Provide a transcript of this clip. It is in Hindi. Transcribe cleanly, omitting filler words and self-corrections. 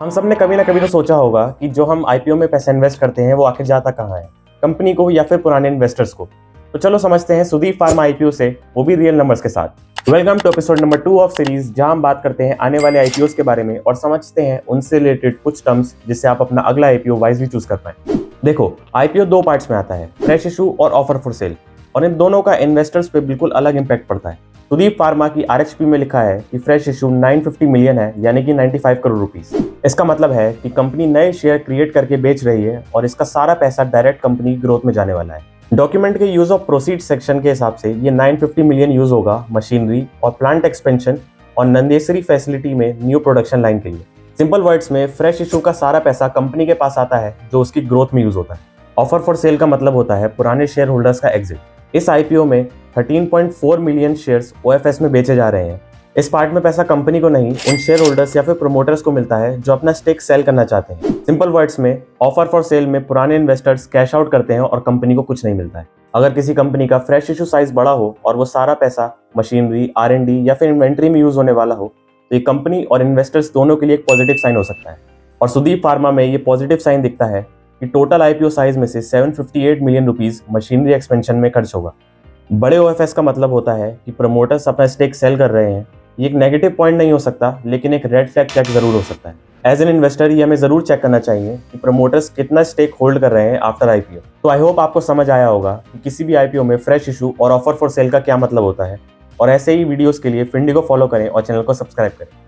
हम सब ने कभी ना कभी तो सोचा होगा कि जो हम आईपीओ में पैसा इन्वेस्ट करते हैं वो आखिर जाता कहाँ है, कंपनी को या फिर पुराने इन्वेस्टर्स को। तो चलो समझते हैं सुदीप फार्मा आईपीओ से, वो भी रियल नंबर्स के साथ। Welcome to episode number 2 of series, जहां हम बात करते हैं आने वाले आईपीओस के बारे में और समझते हैं उनसे रिलेटेड कुछ टर्म्स जिससे आप अपना अगला आईपीओ वाइजली चूज कर पाए। देखो, आईपीओ दो पार्ट्स में आता है, फ्रेश इशू और ऑफर फॉर सेल, और इन दोनों का इन्वेस्टर्स पे बिल्कुल अलग इंपैक्ट पड़ता है। सुदीप फार्मा की आरएचपी में लिखा है कि फ्रेश इशू 950 मिलियन है, यानी कि 95 करोड़ रुपीस। इसका मतलब है कि कंपनी नए शेयर क्रिएट करके बेच रही है और इसका सारा पैसा डायरेक्ट कंपनी ग्रोथ में जाने वाला है। डॉक्यूमेंट के यूज ऑफ प्रोसीड सेक्शन के हिसाब से ये 950 मिलियन यूज होगा मशीनरी और प्लांट एक्सपेंशन और नंदेसरी फैसिलिटी में न्यू प्रोडक्शन लाइन के लिए। सिंपल वर्ड्स में फ्रेश इशू का सारा पैसा कंपनी के पास आता है जो उसकी ग्रोथ में यूज होता है। ऑफर फॉर सेल का मतलब होता है पुराने शेयर होल्डर्स का एग्जिट। इस आईपीओ में 13.4 मिलियन शेयर्स ओएफएस में बेचे जा रहे हैं। इस पार्ट में पैसा कंपनी को नहीं, उन शेयर होल्डर्स या फिर प्रोमोटर्स को मिलता है जो अपना स्टेक सेल करना चाहते हैं। सिंपल वर्ड्स में, ऑफर फॉर सेल में पुराने इन्वेस्टर्स कैश आउट करते हैं और कंपनी को कुछ नहीं मिलता है। अगर किसी कंपनी का फ्रेश इशू साइज बड़ा हो और वो सारा पैसा मशीनरी, आर&डी या फिर इन्वेंट्री में यूज होने वाला हो, तो ये कंपनी और इन्वेस्टर्स दोनों के लिए एक पॉजिटिव साइन हो सकता है। और सुदीप फार्मा में ये पॉजिटिव साइन दिखता है कि टोटल आईपीओ साइज में से 758 मिलियन रुपीस मशीनरी एक्सपेंशन में खर्च होगा। बड़े ओएफएस का मतलब होता है कि प्रमोटर्स अपना स्टेक सेल कर रहे हैं। ये एक नेगेटिव पॉइंट नहीं हो सकता, लेकिन एक रेड फ्लैग चेक जरूर हो सकता है। एज एन इन्वेस्टर ये हमें जरूर चेक करना चाहिए कि प्रमोटर्स कितना स्टेक होल्ड कर रहे हैं आफ्टर आईपीओ। तो आई होप आपको समझ आया होगा कि किसी भी आईपीओ में फ्रेश इशू और ऑफर फॉर सेल का क्या मतलब होता है। और ऐसे ही वीडियोस के लिए फिंडी को फॉलो करें और चैनल को सब्सक्राइब करें।